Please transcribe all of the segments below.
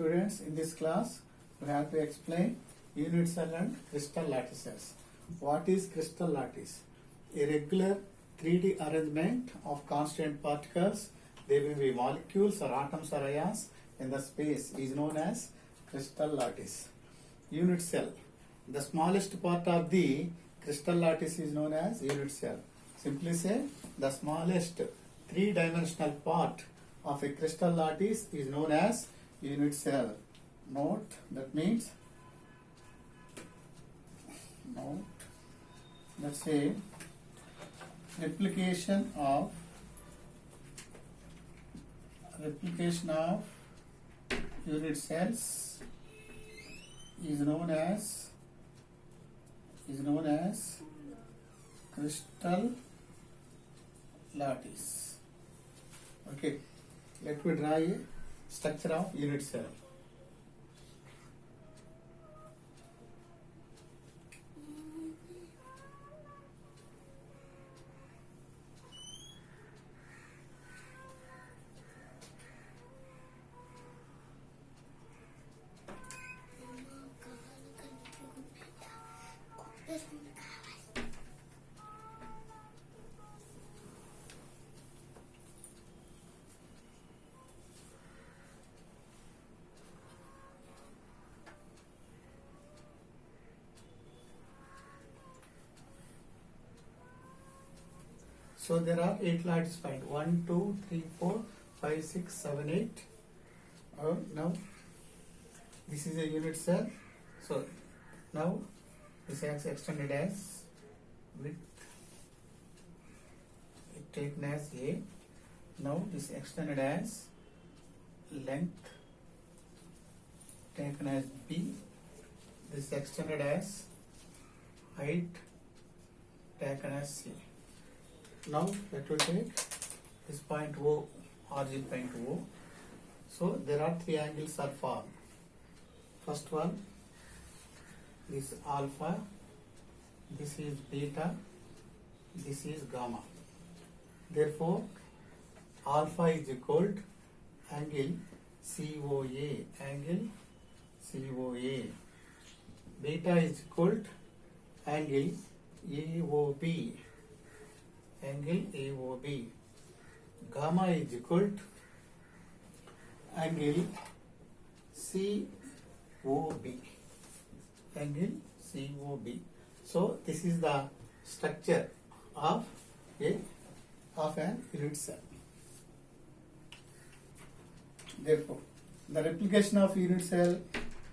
students, in this class we have to explain unit cell and crystal lattices. What is crystal lattice? A regular 3D arrangement of constant particles. They may be molecules or atoms or ions in the space is known as crystal lattice. Unit cell. The smallest part of the crystal lattice is known as unit cell. Simply say the smallest three-dimensional part of a crystal lattice is known as unit cell. Note, that means let's say replication of unit cells is known as crystal lattice. Okay, let me draw a structure of unit cell. So there are 8 lattice points. 1, 2, 3, 4, 5, 6, 7, 8. Now this is a unit cell. So now this is extended as width, it taken as A. Now this is extended as length, taken as B. This is extended as height, taken as C. Now let us take this point O, origin point O. So there are 3 angles are formed. First one is alpha, this is beta, this is gamma. Therefore, alpha is equal to angle COA, Beta is equal to angle AOB, Gamma is equal to angle COB. So this is the structure of an unit cell. Therefore, the replication of unit cell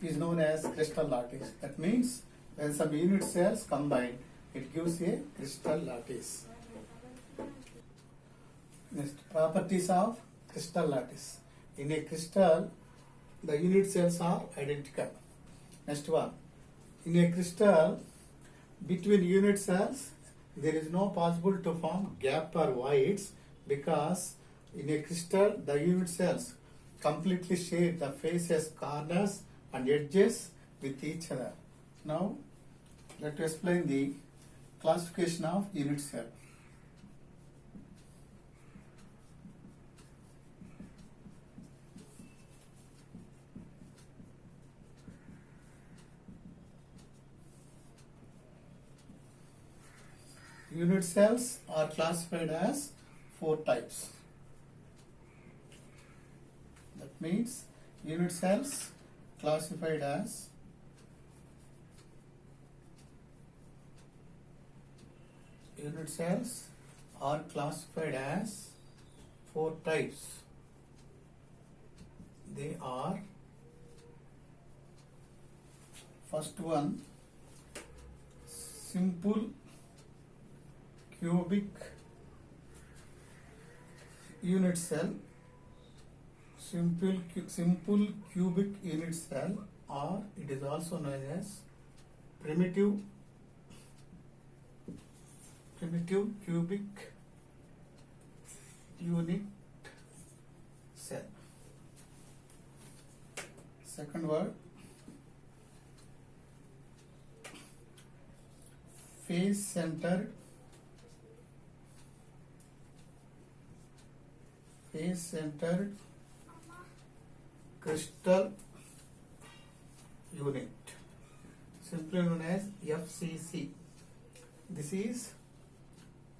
is known as crystal lattice. That means when some unit cells combine, it gives a crystal lattice. Next, properties of crystal lattice. In a crystal, the unit cells are identical. Next one, in a crystal, between unit cells, there is no possible to form gap or voids because in a crystal, the unit cells completely share the faces, corners and edges with each other. Now, let us explain the classification of unit cell. Unit cells are classified as 4 types. That means unit cells classified as are classified as 4 types. They are, first one, simple cubic unit cell, simple cubic unit cell, or it is also known as primitive cubic unit cell. Second word, face centered face-centered crystal unit, simply known as FCC. This is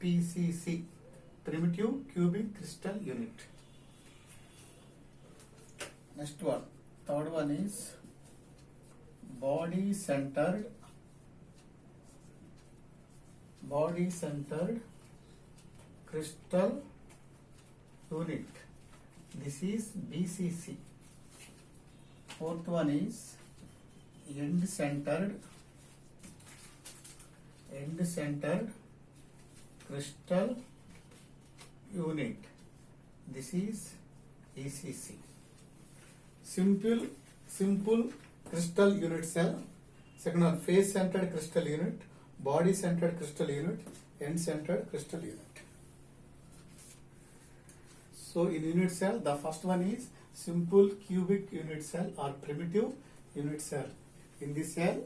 PCC, primitive cubic crystal unit. Next one, third one is body centered crystal unit. This is BCC. Fourth one is end centered crystal unit. This is ECC. Simple crystal unit cell. Second one, face centered crystal unit, body centered crystal unit, end centered crystal unit. So in unit cell, the first one is simple cubic unit cell or primitive unit cell. In this cell,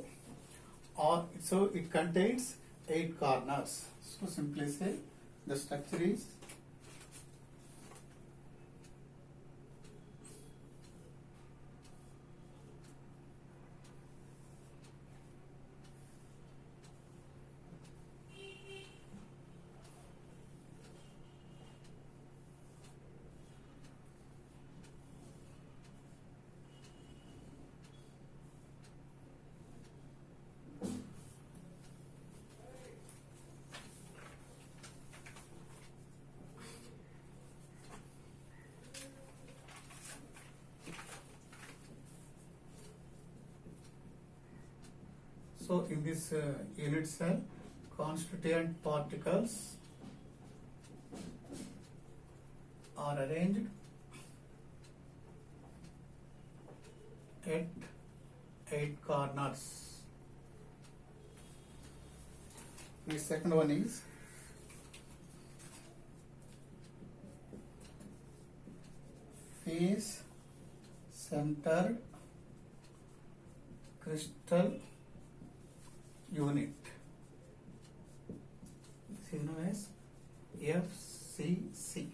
so it contains 8 corners. So simply say the structure is so in this unit cell, constituent particles are arranged at 8 corners. The second one is face centered crystal unit. This is known as FCC.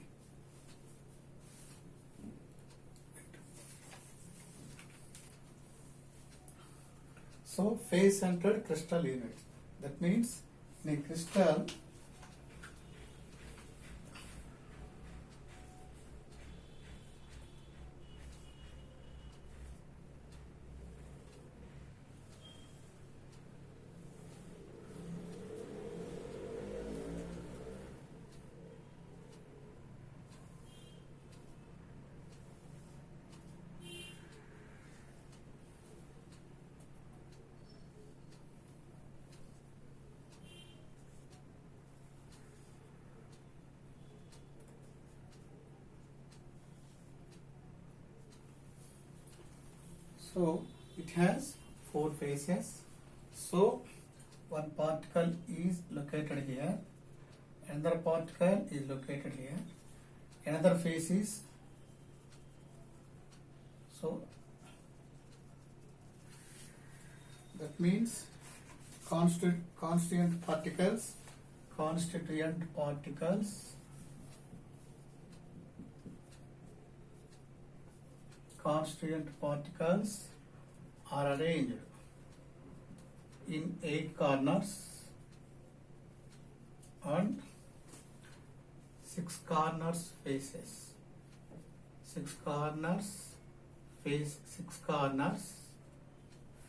So face centered crystal unit. That means in a crystal, so it has 4 faces. So one particle is located here, another particle is located here, another face is, so that means constituent particles are arranged in 8 corners and 6 corners faces. 6 corners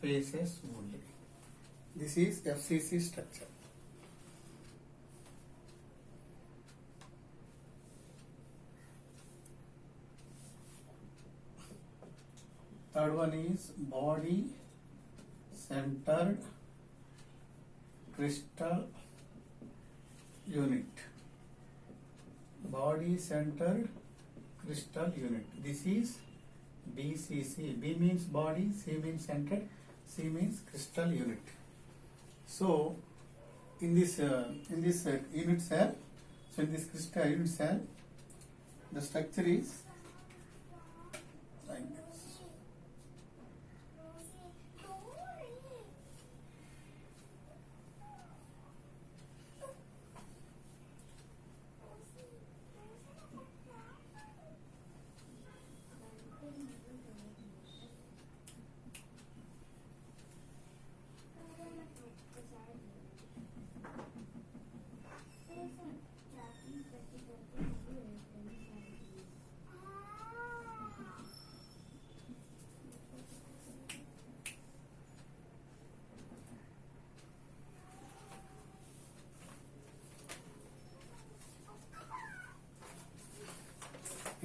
faces only. This is FCC structure. Third one is body centered crystal unit. Body centered crystal unit. This is BCC. B means body, C means centered, C means crystal unit. So in this unit cell, so in this crystal unit cell, the structure is like this.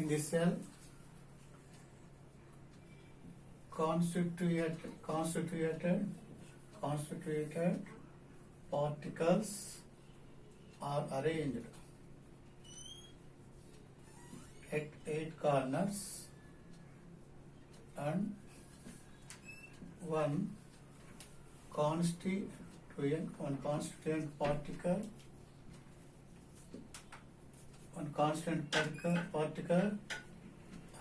in this cell constituted particles are arranged at 8 corners and one constituent particle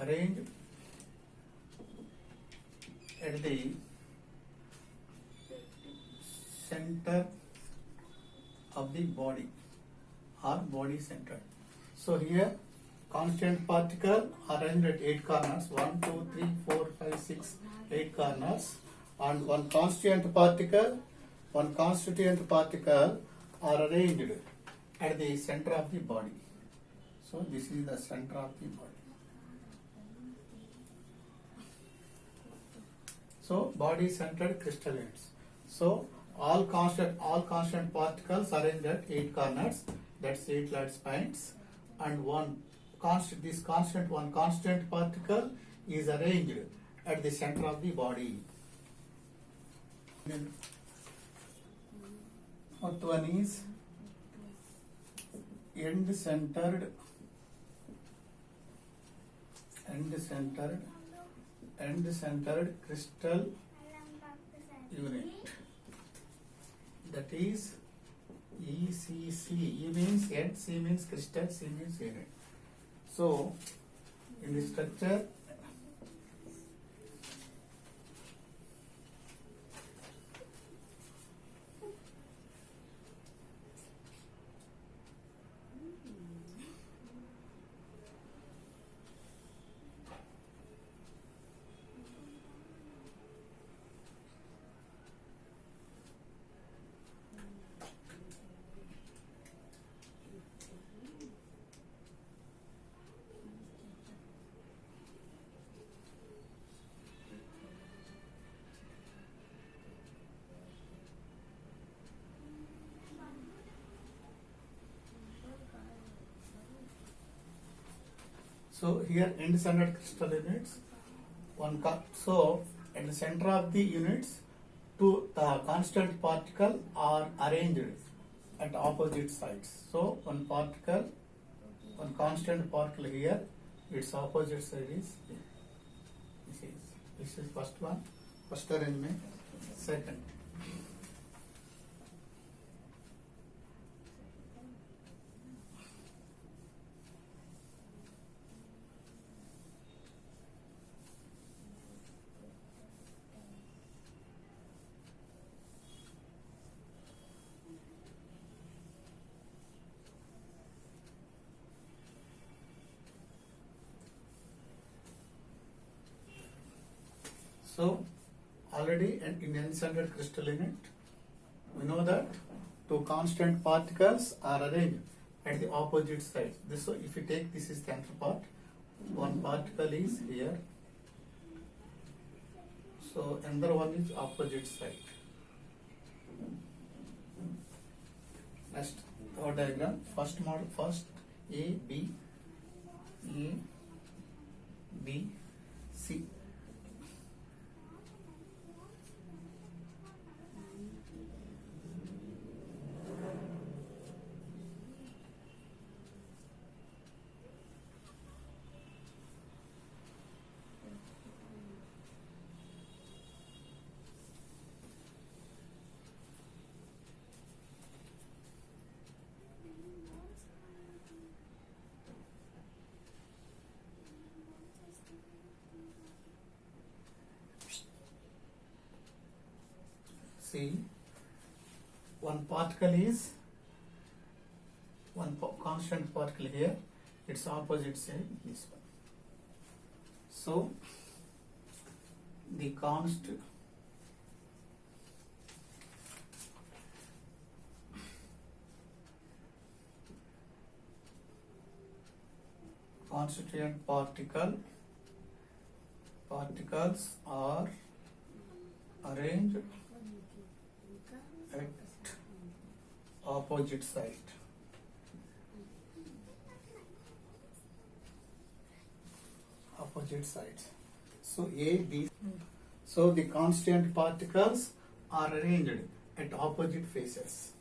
arranged at the center of the body or body center. So here constant particle arranged at 8 corners, 1, 2, 3, 4, 5, 6, 8 corners, and one constituent particle are arranged at the center of the body. So this is the center of the body. So body centered crystalloids. So all constant particles arranged at 8 corners, that's 8 light spines, and one constant particle is arranged at the center of the body. Then fourth one is end centered crystal unit, that is ECC. E means end, C means crystal, C means unit. So in the structure so here end centered crystal units, so at the center of the units, two constant particle are arranged at opposite sides. So one constant particle here, its opposite side is here. This is first one, first arrangement. Second, so already in end-centered crystal unit, we know that two constant particles are arranged at the opposite sides. This, so if you take this is the center part, one particle is here, so another one is opposite side. Next, our diagram, first model, first A, B, C. See, one particle is constant particle here, its opposite side this one. So the constituent particles are arranged at opposite side. opposite sides. So A, B. So the constant particles are arranged at opposite faces.